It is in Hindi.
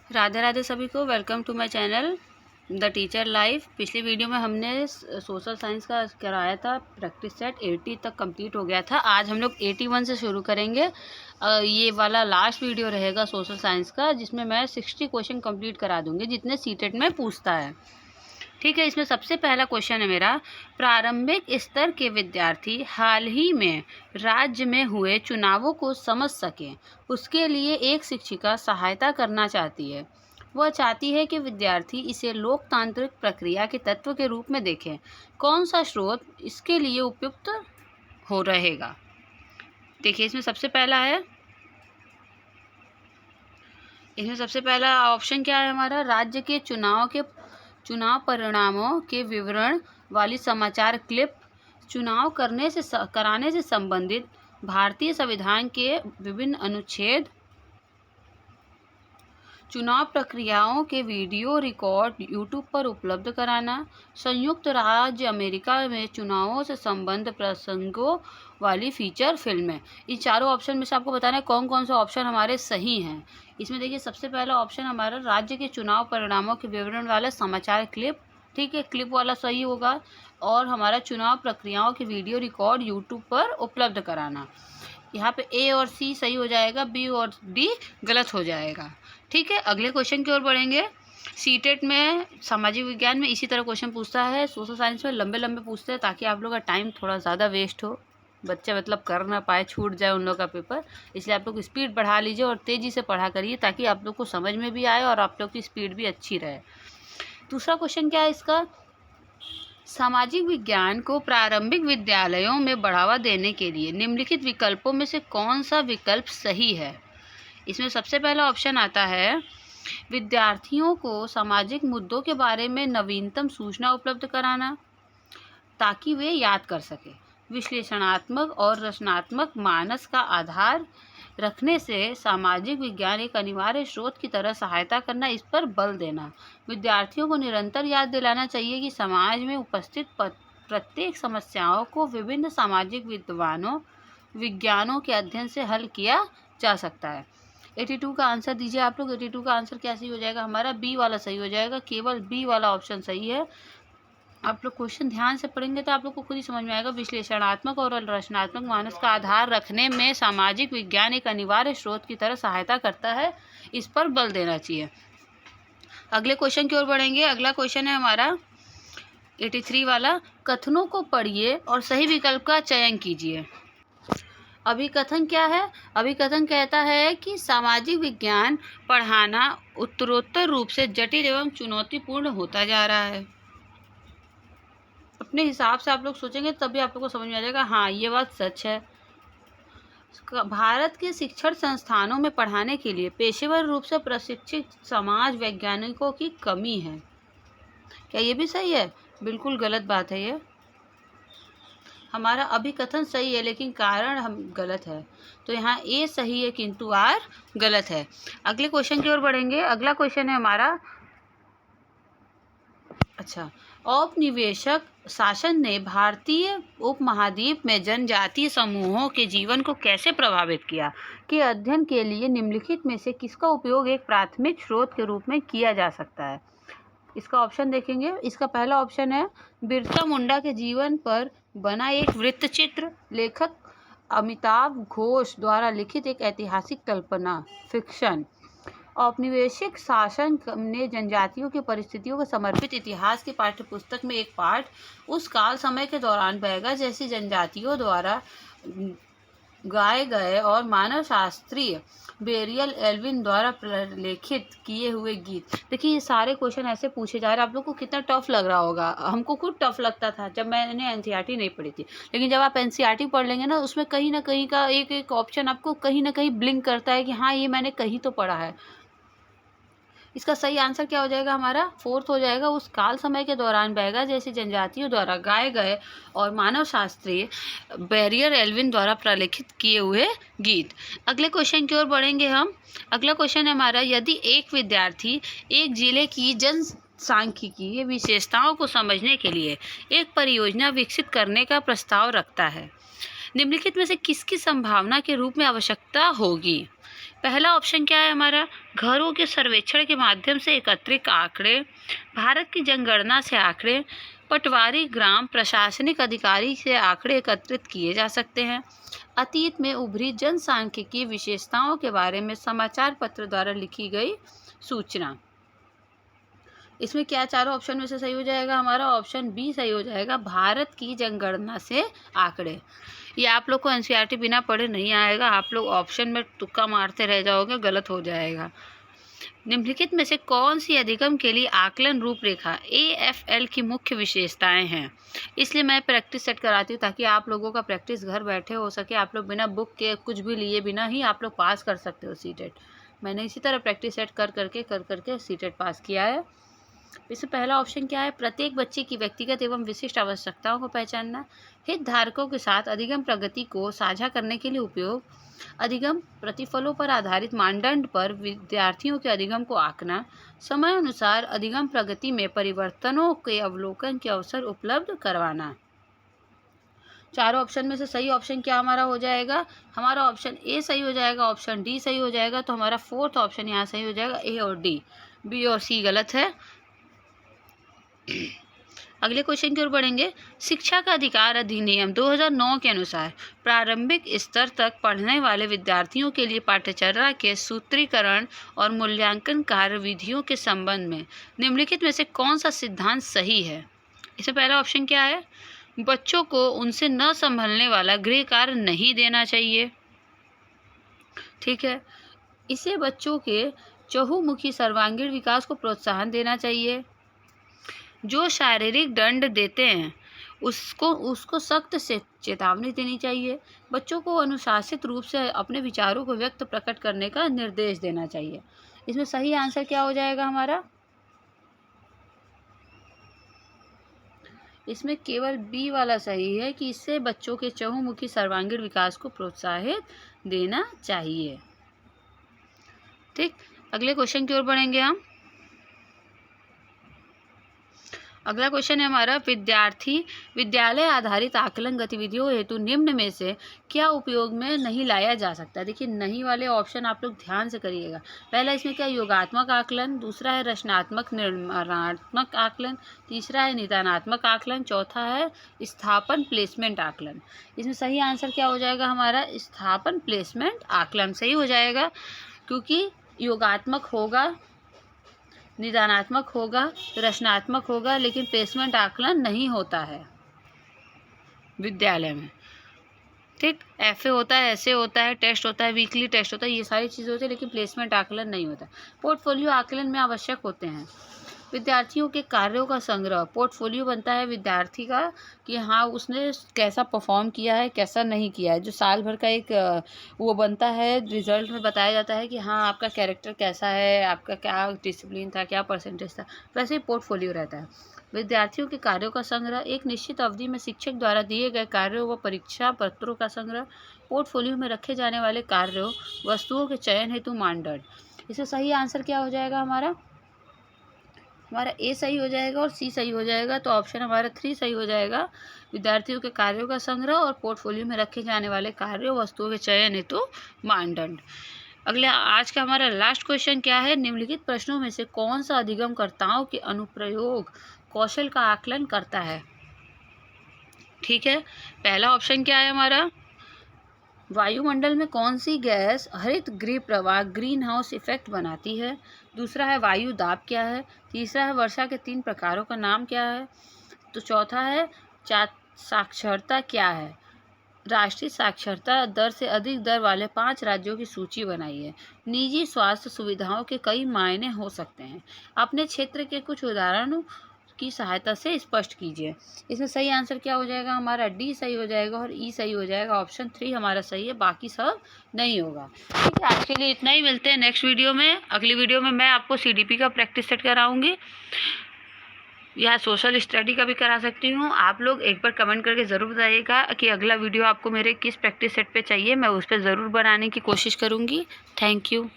राधे राधे सभी को। Welcome to my channel the teacher life. पिछली वीडियो में हमने सोशल साइंस का कराया था प्रैक्टिस सेट 80 तक कंप्लीट हो गया था। आज हम लोग 81 से शुरू करेंगे। ये वाला लास्ट वीडियो रहेगा सोशल साइंस का, जिसमें मैं 60 क्वेश्चन कंप्लीट करा दूंगी जितने सीटेट में पूछता है। ठीक है, इसमें सबसे पहला क्वेश्चन है मेरा, प्रारंभिक स्तर के विद्यार्थी हाल ही में राज्य में हुए चुनावों को समझ सकें, उसके लिए एक शिक्षिका सहायता करना चाहती है। वह चाहती है कि विद्यार्थी इसे लोकतांत्रिक प्रक्रिया के तत्व के रूप में देखें। कौन सा स्रोत इसके लिए उपयुक्त हो रहेगा? देखिए, इसमें सबसे पहला ऑप्शन क्या है हमारा, राज्य के चुनाव परिणामों के विवरण वाली समाचार क्लिप, चुनाव कराने से संबंधित भारतीय संविधान के विभिन्न अनुच्छेद, चुनाव प्रक्रियाओं के वीडियो रिकॉर्ड यूट्यूब पर उपलब्ध कराना, संयुक्त राज्य अमेरिका में चुनावों से संबंध प्रसंगों वाली फीचर फिल्में। इन चारों ऑप्शन में से आपको बताना है कौन कौन सा ऑप्शन हमारे सही हैं। इसमें देखिए, सबसे पहला ऑप्शन हमारा राज्य के चुनाव परिणामों के विवरण वाला समाचार क्लिप। ठीक है, क्लिप वाला सही होगा। और हमारा चुनाव प्रक्रियाओं के वीडियो रिकॉर्ड यूट्यूब पर उपलब्ध कराना। यहाँ पे ए और सी सही हो जाएगा, बी और डी गलत हो जाएगा। ठीक है, अगले क्वेश्चन की ओर बढ़ेंगे। सीटेट में सामाजिक विज्ञान में इसी तरह क्वेश्चन पूछता है। सोशल साइंस में लंबे लंबे पूछते हैं ताकि आप लोग का टाइम थोड़ा ज़्यादा वेस्ट हो, बच्चे मतलब कर ना पाए, छूट जाए उन लोग का पेपर। इसलिए आप लोग स्पीड बढ़ा लीजिए और तेज़ी से पढ़ा करिए ताकि आप लोग को समझ में भी आए और आप लोग की स्पीड भी अच्छी रहे। दूसरा क्वेश्चन क्या है इसका, सामाजिक विज्ञान को प्रारंभिक विद्यालयों में बढ़ावा देने के लिए निम्नलिखित विकल्पों में से कौन सा विकल्प सही है? इसमें सबसे पहला ऑप्शन आता है, विद्यार्थियों को सामाजिक मुद्दों के बारे में नवीनतम सूचना उपलब्ध कराना ताकि वे याद कर सके। विश्लेषणात्मक और रचनात्मक मानस का आधार रखने से सामाजिक विज्ञान एक अनिवार्य स्रोत की तरह सहायता करना, इस पर बल देना। विद्यार्थियों को निरंतर याद दिलाना चाहिए कि समाज में उपस्थित प्रत्येक समस्याओं को विभिन्न सामाजिक विज्ञानों के अध्ययन से हल किया जा सकता है। 82 का आंसर दीजिए आप लोग। 82 का आंसर क्या सही हो जाएगा हमारा, बी वाला सही हो जाएगा। केवल बी वाला ऑप्शन सही है। आप लोग क्वेश्चन ध्यान से पढ़ेंगे तो आप लोग को खुद ही समझ में आएगा। विश्लेषणात्मक और रचनात्मक मानस का आधार रखने में सामाजिक विज्ञान एक अनिवार्य स्रोत की तरह सहायता करता है, इस पर बल देना चाहिए। अगले क्वेश्चन की ओर बढ़ेंगे। अगला क्वेश्चन है हमारा 83 वाला, कथनों को पढ़िए और सही विकल्प का चयन कीजिए। अभिकथन क्या है? अभिकथन कहता है कि सामाजिक विज्ञान पढ़ाना उत्तरोत्तर रूप से जटिल एवं चुनौतीपूर्ण होता जा रहा है। अपने हिसाब से आप लोग सोचेंगे तभी आप लोग को समझ में आ जाएगा, हाँ ये बात सच है। भारत के शिक्षण संस्थानों में पढ़ाने के लिए पेशेवर रूप से प्रशिक्षित समाज वैज्ञानिकों की कमी है। क्या ये भी सही है? बिल्कुल गलत बात है ये। हमारा अभिकथन सही है लेकिन कारण हम गलत है। तो यहाँ ए सही है किंतु आर गलत है। अगले क्वेश्चन की ओर बढ़ेंगे। अगला क्वेश्चन है हमारा, औपनिवेशिक शासन ने भारतीय उपमहाद्वीप में जनजातीय समूहों के जीवन को कैसे प्रभावित किया के अध्ययन के लिए निम्नलिखित में से किसका उपयोग एक प्राथमिक स्रोत के रूप में किया जा सकता है? इसका ऑप्शन देखेंगे। इसका पहला ऑप्शन है, बिरसा मुंडा के जीवन पर बना एक वृत्तचित्र, लेखक अमिताभ घोष द्वारा लिखित एक ऐतिहासिक कल्पना फिक्शन। औपनिवेशिक शासन ने जनजातियों की परिस्थितियों को समर्पित इतिहास की पाठ्यपुस्तक में एक पाठ उस काल समय के दौरान बहेगा जैसी जनजातियों द्वारा गाए गए और मानव शास्त्रीय बेरियल एल्विन द्वारा प्रलेखित किए हुए गीत। देखिए, ये सारे क्वेश्चन ऐसे पूछे जा रहे हैं, आप लोग को कितना टफ लग रहा होगा। हमको खुद टफ लगता था जब मैंने एनसीईआरटी नहीं पढ़ी थी, लेकिन जब आप एनसीईआरटी पढ़ लेंगे ना, उसमें कहीं ना कहीं का एक एक ऑप्शन आपको कहीं ना कहीं ब्लिंक करता है कि हाँ ये मैंने कहीं तो पढ़ा है। इसका सही आंसर क्या हो जाएगा हमारा, फोर्थ हो जाएगा। उस काल समय के दौरान बहेगा जैसे जनजातियों द्वारा गाए गए और मानव शास्त्री बेरियल एल्विन द्वारा प्रलेखित किए हुए गीत। अगले क्वेश्चन की ओर बढ़ेंगे हम। अगला क्वेश्चन है हमारा, यदि एक विद्यार्थी एक जिले की जनसांख्यिकीय विशेषताओं को समझने के लिए एक परियोजना विकसित करने का प्रस्ताव रखता है, निम्नलिखित में से किसकी संभावना के रूप में आवश्यकता होगी? पहला ऑप्शन क्या है हमारा, घरों के सर्वेक्षण के माध्यम से एकत्रित आंकड़े, भारत की जनगणना से आंकड़े, पटवारी ग्राम प्रशासनिक अधिकारी से आंकड़े एकत्रित किए जा सकते हैं, अतीत में उभरी जनसांख्यिकी विशेषताओं के बारे में समाचार पत्र द्वारा लिखी गई सूचना। इसमें क्या चारों ऑप्शन में से सही हो जाएगा हमारा, ऑप्शन बी सही हो जाएगा, भारत की जनगणना से आंकड़े। ये आप लोग को एनसीईआरटी बिना पढ़े नहीं आएगा, आप लोग ऑप्शन में तुक्का मारते रह जाओगे, गलत हो जाएगा। निम्नलिखित में से कौन सी अधिगम के लिए आकलन रूपरेखा AFL की मुख्य विशेषताएं हैं। इसलिए मैं प्रैक्टिस सेट कराती हूँ ताकि आप लोगों का प्रैक्टिस घर बैठे हो सके, आप लोग बिना बुक के कुछ भी लिए बिना ही आप लोग पास कर सकते हो सीटेट। मैंने इसी तरह प्रैक्टिस सेट कर करके सीटेट पास किया है। इसमें पहला ऑप्शन क्या है, प्रत्येक बच्चे की व्यक्तिगत एवं विशिष्ट आवश्यकताओं को पहचानना, हितधारकों के साथ अधिगम प्रगति को साझा करने के लिए उपयोग, अधिगम प्रतिफलों पर आधारित मानदंड पर विद्यार्थियों के अधिगम को आंकना, समय अनुसार अधिगम प्रगति में परिवर्तनों के अवलोकन के अवसर उपलब्ध करवाना। चारों ऑप्शन में से सही ऑप्शन क्या हमारा हो जाएगा, हमारा ऑप्शन ए सही हो जाएगा, ऑप्शन डी सही हो जाएगा, तो हमारा फोर्थ ऑप्शन यहाँ सही हो जाएगा, ए और डी, बी और सी गलत है। अगले क्वेश्चन की ओर बढ़ेंगे। शिक्षा का अधिकार अधिनियम 2009 के अनुसार प्रारंभिक स्तर तक पढ़ने वाले विद्यार्थियों के लिए पाठ्यचर्या के सूत्रीकरण और मूल्यांकन कार्यविधियों के संबंध में निम्नलिखित में से कौन सा सिद्धांत सही है। इसमें पहला ऑप्शन क्या है, बच्चों को उनसे न संभलने वाला गृह कार्य नहीं देना चाहिए। ठीक है, इसे बच्चों के चहुमुखी सर्वांगीण विकास को प्रोत्साहन देना चाहिए। जो शारीरिक दंड देते हैं उसको सख्त से चेतावनी देनी चाहिए। बच्चों को अनुशासित रूप से अपने विचारों को व्यक्त प्रकट करने का निर्देश देना चाहिए। इसमें सही आंसर क्या हो जाएगा हमारा, इसमें केवल बी वाला सही है कि इससे बच्चों के चहुमुखी सर्वांगीण विकास को प्रोत्साहित देना चाहिए। ठीक, अगले क्वेश्चन की ओर बढ़ेंगे हम। अगला क्वेश्चन है हमारा, विद्यालय आधारित आकलन गतिविधियों हेतु निम्न में से क्या उपयोग में नहीं लाया जा सकता। देखिए नहीं वाले ऑप्शन आप लोग ध्यान से करिएगा। पहला इसमें क्या, योगात्मक आकलन, दूसरा है रचनात्मक निर्माणात्मक आकलन, तीसरा है निदानात्मक आकलन, चौथा है स्थापन प्लेसमेंट आकलन। इसमें सही आंसर क्या हो जाएगा हमारा, स्थापन प्लेसमेंट आकलन सही हो जाएगा, क्योंकि योगात्मक होगा, निदानात्मक होगा, रचनात्मक होगा, लेकिन प्लेसमेंट आकलन नहीं होता है विद्यालय में। ठीक, FA होता है, ऐसे होता है, टेस्ट होता है, वीकली टेस्ट होता है, ये सारी चीज़ें होती है, लेकिन प्लेसमेंट आकलन नहीं होता। पोर्टफोलियो आकलन में आवश्यक होते हैं विद्यार्थियों के कार्यों का संग्रह। पोर्टफोलियो बनता है विद्यार्थी का कि हाँ उसने कैसा परफॉर्म किया है, कैसा नहीं किया है, जो साल भर का एक वो बनता है, रिजल्ट में बताया जाता है कि हाँ आपका कैरेक्टर कैसा है, आपका क्या डिसिप्लिन था, क्या परसेंटेज था, वैसे ही पोर्टफोलियो रहता है। विद्यार्थियों के कार्यों का संग्रह, एक निश्चित अवधि में शिक्षक द्वारा दिए गए कार्यों व परीक्षा पत्रों का संग्रह। पोर्टफोलियो में रखे जाने वाले कार्यों वस्तुओं के चयन हेतु मानदंड। इससे सही आंसर क्या हो जाएगा हमारा ए सही हो जाएगा और सी सही हो जाएगा, तो ऑप्शन हमारा 3 सही हो जाएगा। विद्यार्थियों के कार्यों का संग्रह और पोर्टफोलियो में रखे जाने वाले कार्यों वस्तुओं के चयन हेतु मानदंड। अगला आज का हमारा लास्ट क्वेश्चन क्या है, निम्नलिखित प्रश्नों में से कौन सा अधिगमकर्ताओं के अनुप्रयोग कौशल का आकलन करता है। ठीक है, पहला ऑप्शन क्या है हमारा, वायुमंडल में कौन सी गैस हरित गृह प्रवाह ग्रीन हाउस इफेक्ट बनाती है। दूसरा है वायु दाब क्या है। तीसरा है वर्षा के 3 प्रकारों का नाम क्या है। तो चौथा है साक्षरता क्या है। राष्ट्रीय साक्षरता दर से अधिक दर वाले 5 राज्यों की सूची बनाई है। निजी स्वास्थ्य सुविधाओं के कई मायने हो सकते हैं। अपने क्षेत्र के कुछ उदाहरणों की सहायता से स्पष्ट कीजिए। इसमें सही आंसर क्या हो जाएगा हमारा, डी सही हो जाएगा और ई सही हो जाएगा। ऑप्शन 3 हमारा सही है, बाकी सब नहीं होगा। ठीक है, आज के लिए इतना ही, मिलते हैं नेक्स्ट वीडियो में। अगली वीडियो में मैं आपको CDP का प्रैक्टिस सेट कराऊंगी या सोशल स्टडी का भी करा सकती हूँ। आप लोग एक बार कमेंट करके ज़रूर बताइएगा कि अगला वीडियो आपको मेरे किस प्रैक्टिस सेट पे चाहिए, मैं उस पर ज़रूर बनाने की कोशिश करूँगी। Thank you.